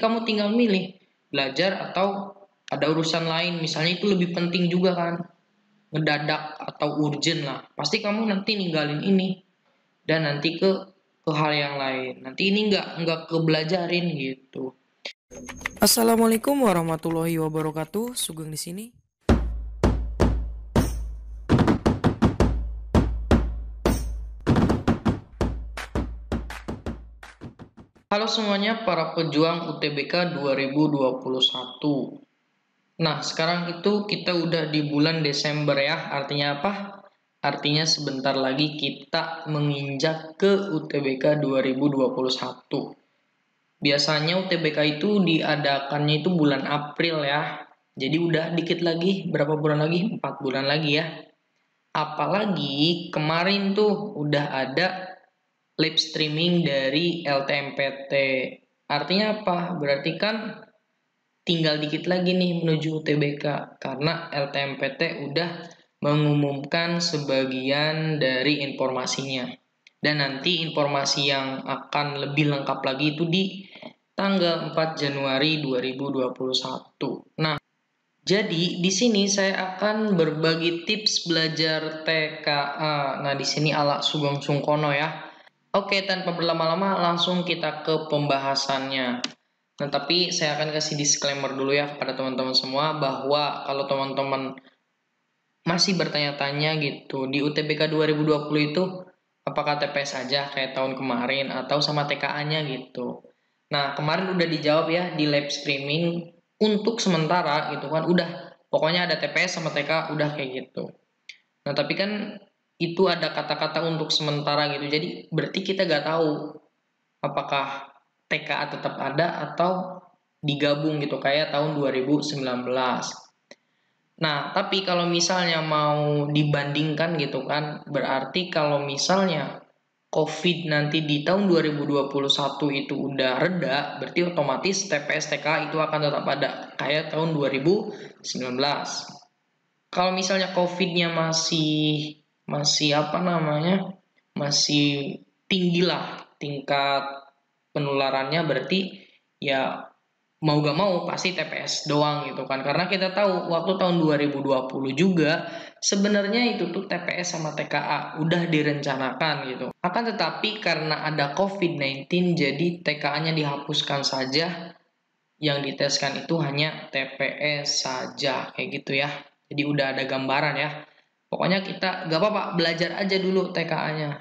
kamu tinggal milih belajar atau ada urusan lain, misalnya itu lebih penting juga kan, ngedadak atau urgent lah. Pasti kamu nanti ninggalin ini dan nanti ke hal yang lain. Nanti ini nggak kebelajarin gitu. Assalamualaikum warahmatullahi wabarakatuh. Sugeng di sini. Halo semuanya para pejuang UTBK 2021. Nah, sekarang itu kita udah di bulan Desember ya. Artinya apa? Artinya sebentar lagi kita menginjak ke UTBK 2021. Biasanya UTBK itu diadakannya itu bulan April ya. Jadi udah dikit lagi, berapa bulan lagi? 4 bulan lagi ya. Apalagi kemarin tuh udah ada live streaming dari LTMPT. Artinya apa? Berarti kan tinggal dikit lagi nih menuju UTBK karena LTMPT udah mengumumkan sebagian dari informasinya. Dan nanti informasi yang akan lebih lengkap lagi itu di tanggal 4 Januari 2021. Nah, jadi di sini saya akan berbagi tips belajar TKA. Nah, di sini ala Sugeng Sungkono ya. Oke, tanpa berlama-lama langsung kita ke pembahasannya. Nah, tapi saya akan kasih disclaimer dulu ya kepada teman-teman semua bahwa kalau teman-teman masih bertanya-tanya gitu, di UTBK 2020 itu apakah TPS saja kayak tahun kemarin atau sama TKA-nya gitu. Nah, kemarin udah dijawab ya di live streaming untuk sementara gitu kan udah pokoknya ada TPS sama TKA udah kayak gitu. Nah, tapi kan itu ada kata-kata untuk sementara gitu. Jadi berarti kita nggak tahu apakah TKA tetap ada atau digabung gitu kayak tahun 2019. Nah, tapi kalau misalnya mau dibandingkan gitu kan, berarti kalau misalnya COVID nanti di tahun 2021 itu udah reda, berarti otomatis TPS TKA itu akan tetap ada kayak tahun 2019. Kalau misalnya COVID-nya masih apa namanya? Masih tinggi lah tingkat penularannya, berarti ya mau gak mau pasti TPS doang gitu kan. Karena kita tahu waktu tahun 2020 juga sebenarnya itu tuh TPS sama TKA udah direncanakan gitu. Akan tetapi karena ada COVID-19 jadi TKA-nya dihapuskan saja, yang diteskan itu hanya TPS saja kayak gitu ya. Jadi udah ada gambaran ya. Pokoknya kita gak apa-apa belajar aja dulu TKA-nya.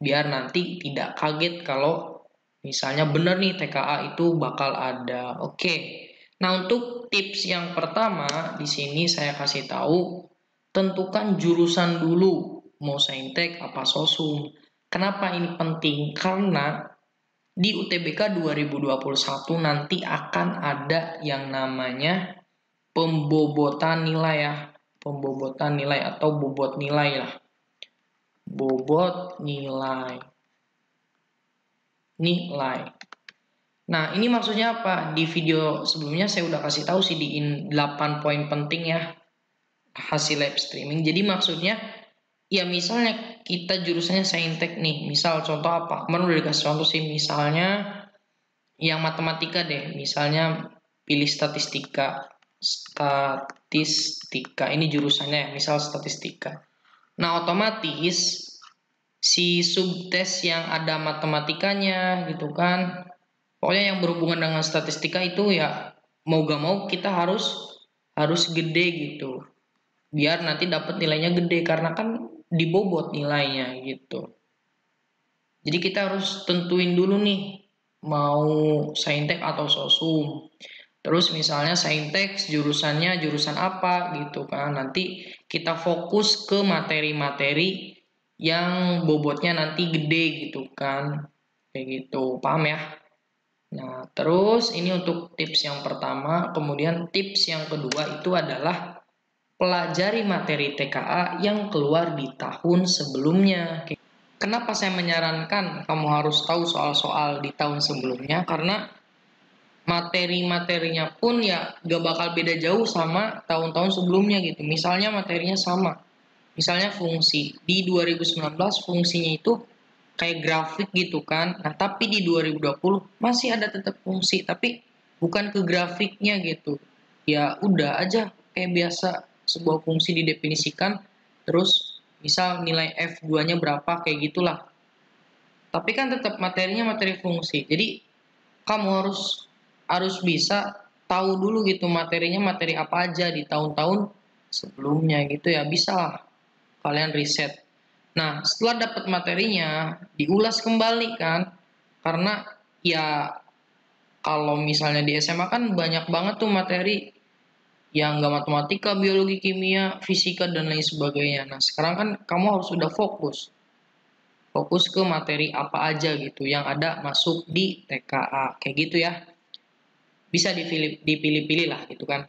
Biar nanti tidak kaget kalau misalnya benar nih TKA itu bakal ada. Oke. Nah, untuk tips yang pertama di sini saya kasih tahu tentukan jurusan dulu. Mau saintek apa sosum. Kenapa ini penting? Karena di UTBK 2021 nanti akan ada yang namanya pembobotan nilai ya. Pembobotan nilai atau bobot nilai lah. Bobot nilai. Nilai. Nah, ini maksudnya apa? Di video sebelumnya saya udah kasih tahu sih di 8 poin penting ya hasil live streaming. Jadi maksudnya ya misalnya kita jurusannya saintek nih. Misal contoh apa? Kemarin udah dikasih contoh sih misalnya yang matematika deh, misalnya pilih statistika. Statistika ini jurusannya ya, misal statistika. Nah, otomatis si subtes yang ada matematikanya gitu kan. Pokoknya yang berhubungan dengan statistika itu ya mau gak mau kita harus gede gitu. Biar nanti dapat nilainya gede karena kan dibobot nilainya gitu. Jadi kita harus tentuin dulu nih mau saintek atau sosum. Terus misalnya saintek jurusannya jurusan apa gitu kan. Nanti kita fokus ke materi-materi yang bobotnya nanti gede gitu kan. Kayak gitu. Paham ya? Nah, terus ini untuk tips yang pertama. Kemudian tips yang kedua itu adalah pelajari materi TKA yang keluar di tahun sebelumnya. Kenapa saya menyarankan kamu harus tahu soal-soal di tahun sebelumnya? Karena materi-materinya pun ya gak bakal beda jauh sama tahun-tahun sebelumnya gitu. Misalnya materinya sama. Misalnya fungsi. Di 2019 fungsinya itu kayak grafik gitu kan. Nah, tapi di 2020 masih ada tetap fungsi. Tapi bukan ke grafiknya gitu. Ya udah aja kayak biasa sebuah fungsi didefinisikan, terus misal nilai F2-nya berapa kayak gitulah. Tapi kan tetap materinya materi fungsi. Jadi kamu harus harus bisa tahu dulu gitu materinya materi apa aja di tahun-tahun sebelumnya gitu ya. Bisa lah kalian riset. Nah, setelah dapat materinya, diulas kembali kan. Karena ya kalau misalnya di SMA kan banyak banget tuh materi yang nggak matematika, biologi, kimia, fisika, dan lain sebagainya. Nah, sekarang kan kamu harus sudah fokus. Fokus ke materi apa aja gitu yang ada masuk di TKA. Kayak gitu ya. Bisa dipilih-pilih lah gitu kan.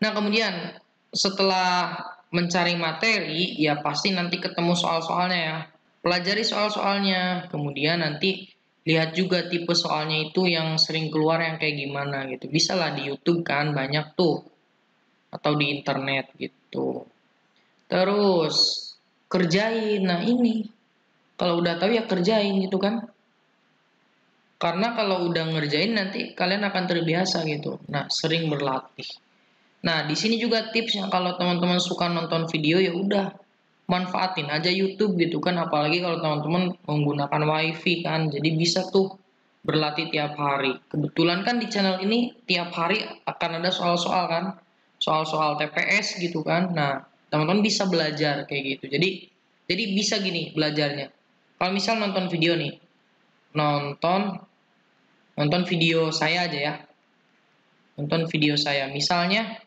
Nah, kemudian setelah mencari materi, ya pasti nanti ketemu soal-soalnya ya. Pelajari soal-soalnya, kemudian nanti lihat juga tipe soalnya itu yang sering keluar yang kayak gimana gitu. Bisa lah di YouTube kan banyak tuh atau di internet gitu. Terus kerjain. Nah, ini kalau udah tahu ya kerjain gitu kan. Karena kalau udah ngerjain nanti kalian akan terbiasa gitu. Nah, sering berlatih. Nah, di sini juga tipsnya kalau teman-teman suka nonton video ya udah manfaatin aja YouTube gitu kan, apalagi kalau teman-teman menggunakan WiFi kan. Jadi bisa tuh berlatih tiap hari. Kebetulan kan di channel ini tiap hari akan ada soal-soal kan. Soal-soal TPS gitu kan. Nah, teman-teman bisa belajar kayak gitu. Jadi bisa gini belajarnya. Kalau misal nonton video nih, nonton nonton video saya aja ya. Nonton video saya. Misalnya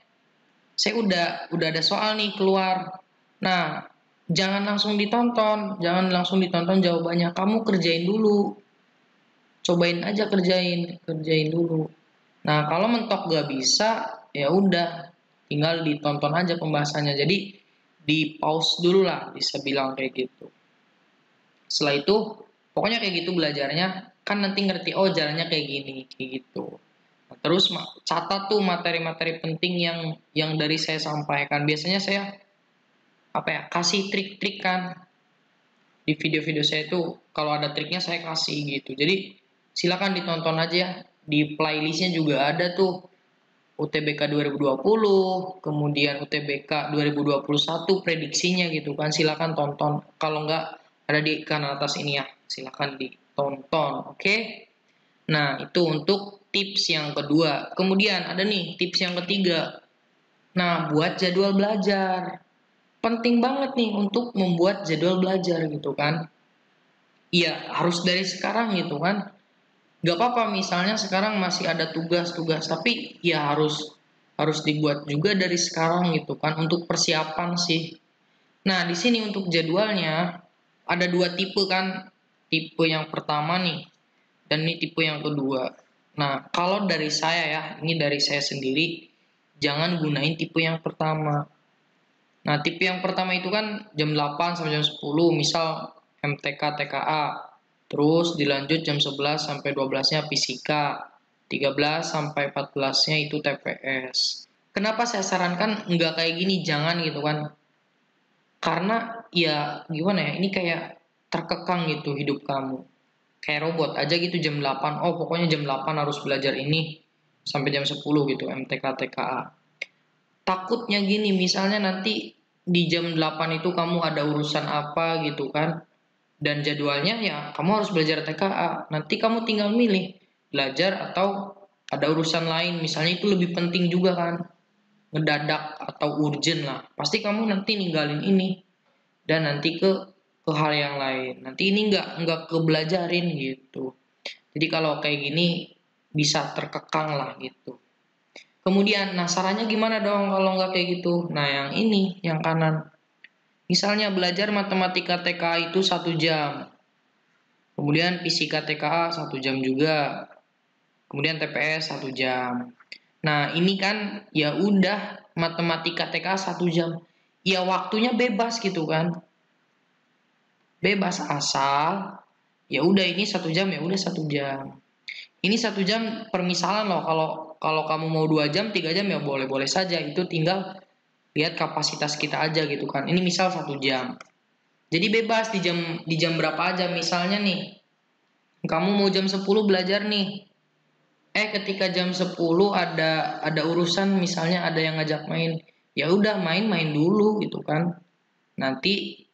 saya udah ada soal nih keluar. Nah, jangan langsung ditonton jawabannya. Kamu kerjain dulu. Cobain aja kerjain dulu. Nah, kalau mentok gak bisa, ya udah, tinggal ditonton aja pembahasannya. Jadi di pause dulu lah, bisa bilang kayak gitu. Setelah itu, pokoknya kayak gitu belajarnya, kan nanti ngerti, oh jalannya kayak gini, kayak gitu. Nah, terus catat tuh materi-materi penting yang dari saya sampaikan. Biasanya saya apa ya kasih trik-trik kan di video-video saya itu kalau ada triknya saya kasih gitu. Jadi silakan ditonton aja ya. Di playlistnya juga ada tuh UTBK 2020, kemudian UTBK 2021 prediksinya gitu kan. Silakan tonton. Kalau nggak ada di kanan atas ini ya. Silakan ditonton. Oke. Nah, itu untuk tips yang kedua. Kemudian ada nih tips yang ketiga. Nah, buat jadwal belajar. Penting banget nih untuk membuat jadwal belajar gitu kan. Iya, harus dari sekarang gitu kan. Gak apa-apa misalnya sekarang masih ada tugas-tugas, tapi ya harus dibuat juga dari sekarang gitu kan untuk persiapan sih. Nah, di sini untuk jadwalnya ada dua tipe kan. Tipe yang pertama nih dan ini tipe yang kedua. Nah, kalau dari saya ya, ini dari saya sendiri, jangan gunain tipe yang pertama. Nah, tipe yang pertama itu kan jam 8 sampai jam 10, misal MTK TKA. Terus dilanjut jam 11 sampai 12-nya fisika. 13 sampai 14-nya itu TPS. Kenapa saya sarankan nggak kayak gini, jangan gitu kan. Karena ya gimana ya, ini kayak terkekang gitu hidup kamu. Kayak robot aja gitu jam 8. Oh, pokoknya jam 8 harus belajar ini sampai jam 10 gitu MTK TKA. Takutnya gini, misalnya nanti di jam 8 itu kamu ada urusan apa gitu kan. Dan jadwalnya ya kamu harus belajar TKA. Nanti kamu tinggal milih belajar atau ada urusan lain. Misalnya itu lebih penting juga kan. Ngedadak atau urgent lah. Pasti kamu nanti ninggalin ini dan nanti ke hal yang lain. Nanti ini nggak kebelajarin gitu. Jadi kalau kayak gini bisa terkekang lah gitu. Kemudian, nah sarannya gimana dong kalau nggak kayak gitu? Nah yang ini, yang kanan. Misalnya belajar matematika TKA itu 1 jam. Kemudian fisika TKA 1 jam juga. Kemudian TPS 1 jam. Nah ini kan ya udah matematika TKA 1 jam. Ya waktunya bebas gitu kan. Bebas asal ya udah ini 1 jam ya udah 1 jam. Ini 1 jam permisalan loh. Kalau kamu mau 2 jam, 3 jam ya boleh-boleh saja. Itu tinggal lihat kapasitas kita aja gitu kan. Ini misal 1 jam. Jadi bebas di jam berapa aja. Misalnya nih, kamu mau jam 10 belajar nih. ketika jam 10 ada urusan, misalnya ada yang ngajak main, ya udah main-main dulu gitu kan. Nanti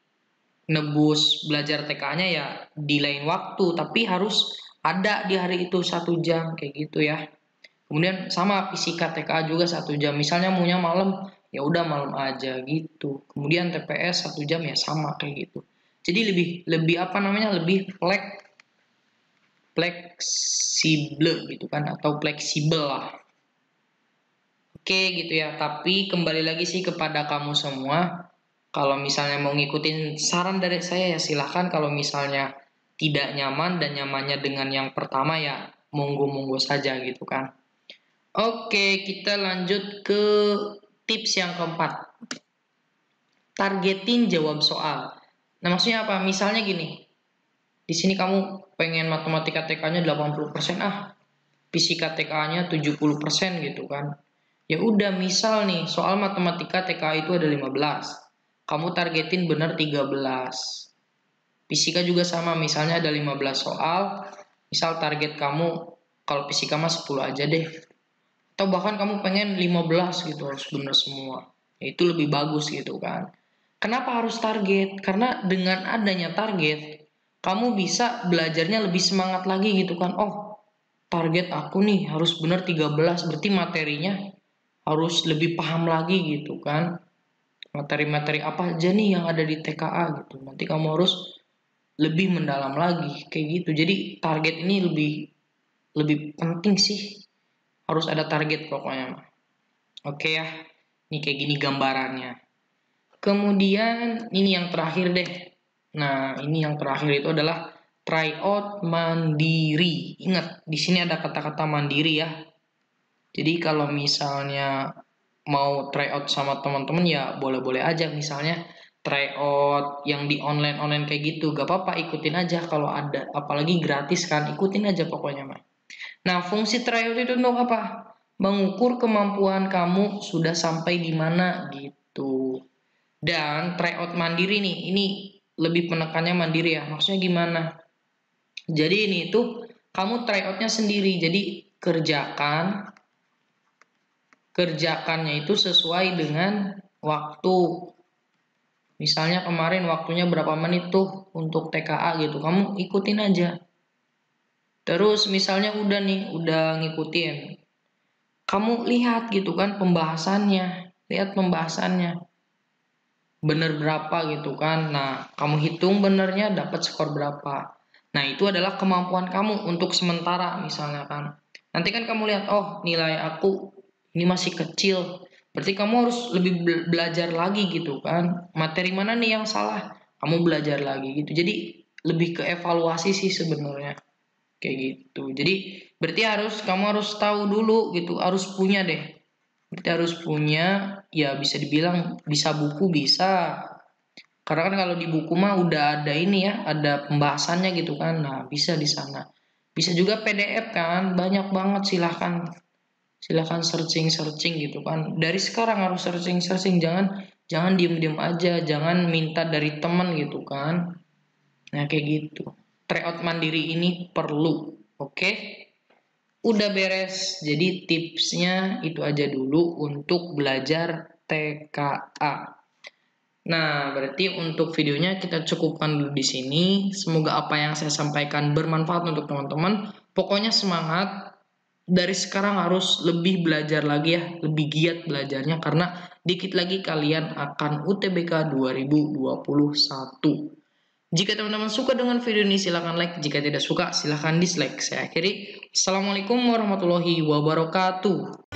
nebus belajar TK-nya ya di lain waktu, tapi harus ada di hari itu 1 jam kayak gitu ya. Kemudian sama fisika TKA juga 1 jam. Misalnya maunya malam, ya udah malam aja gitu. Kemudian TPS 1 jam ya sama kayak gitu. Jadi lebih lebih apa namanya, lebih fleksibel gitu kan, atau fleksibel lah. Oke gitu ya. Tapi kembali lagi sih kepada kamu semua. Kalau misalnya mau ngikutin saran dari saya ya silahkan. Kalau misalnya tidak nyaman dan nyamannya dengan yang pertama ya monggo-monggo saja gitu kan. Oke, kita lanjut ke tips yang keempat. Targetin jawab soal. Nah, maksudnya apa? Misalnya gini. Di sini kamu pengen matematika TK-nya 80% fisika TK-nya 70% gitu kan. Ya udah, misal nih, soal matematika TK itu ada 15. Kamu targetin benar 13. Fisika juga sama, misalnya ada 15 soal. Misal target kamu kalau fisika mah 10 aja deh. Atau bahkan kamu pengen 15 gitu, harus benar semua. Itu lebih bagus gitu kan. Kenapa harus target? Karena dengan adanya target, kamu bisa belajarnya lebih semangat lagi gitu kan. Oh, target aku nih harus benar 13, berarti materinya harus lebih paham lagi gitu kan. Materi-materi apa aja nih yang ada di TKA gitu. Nanti kamu harus lebih mendalam lagi kayak gitu. Jadi target ini lebih penting sih. Harus ada target pokoknya. Oke ya. Ini kayak gini gambarannya. Kemudian ini yang terakhir deh. Nah, ini yang terakhir itu adalah tryout mandiri. Ingat, di sini ada kata-kata mandiri ya. Jadi kalau misalnya mau tryout sama teman-teman ya boleh-boleh aja. Misalnya tryout yang di online-online kayak gitu, gak apa-apa, ikutin aja kalau ada. Apalagi gratis kan, ikutin aja pokoknya mah. Nah, fungsi tryout itu untuk apa? Mengukur kemampuan kamu sudah sampai di mana gitu. Dan tryout mandiri nih, ini lebih penekannya mandiri ya. Maksudnya gimana? Jadi ini tuh kamu tryoutnya sendiri. Jadi kerjakannya itu sesuai dengan waktu. Misalnya kemarin waktunya berapa menit tuh untuk TKA gitu. Kamu ikutin aja. Terus misalnya udah ngikutin. Kamu lihat gitu kan pembahasannya. Lihat pembahasannya. Bener berapa gitu kan. Nah, kamu hitung benernya dapat skor berapa. Nah, itu adalah kemampuan kamu untuk sementara misalnya kan. Nanti kan kamu lihat, oh nilai aku ini masih kecil. Berarti kamu harus lebih belajar lagi gitu kan. Materi mana nih yang salah? Kamu belajar lagi gitu. Jadi lebih ke evaluasi sih sebenarnya. Kayak gitu. Jadi berarti kamu harus tahu dulu gitu, harus punya deh. Berarti harus punya, ya bisa dibilang bisa buku bisa. Karena kan kalau di buku mah udah ada ini ya, ada pembahasannya gitu kan. Nah, bisa di sana. Bisa juga PDF kan, banyak banget silahkan. Silahkan searching-searching gitu kan. Dari sekarang harus searching-searching, jangan diem-diem aja, jangan minta dari teman gitu kan. Nah, kayak gitu. Tryout mandiri ini perlu. Oke? Udah beres. Jadi tipsnya itu aja dulu untuk belajar TKA. Nah, berarti untuk videonya kita cukupkan dulu di sini. Semoga apa yang saya sampaikan bermanfaat untuk teman-teman. Pokoknya semangat. Dari sekarang harus lebih belajar lagi ya, lebih giat belajarnya karena dikit lagi kalian akan UTBK 2021. Jika teman-teman suka dengan video ini silahkan like, jika tidak suka silahkan dislike. Saya akhiri. Assalamualaikum warahmatullahi wabarakatuh.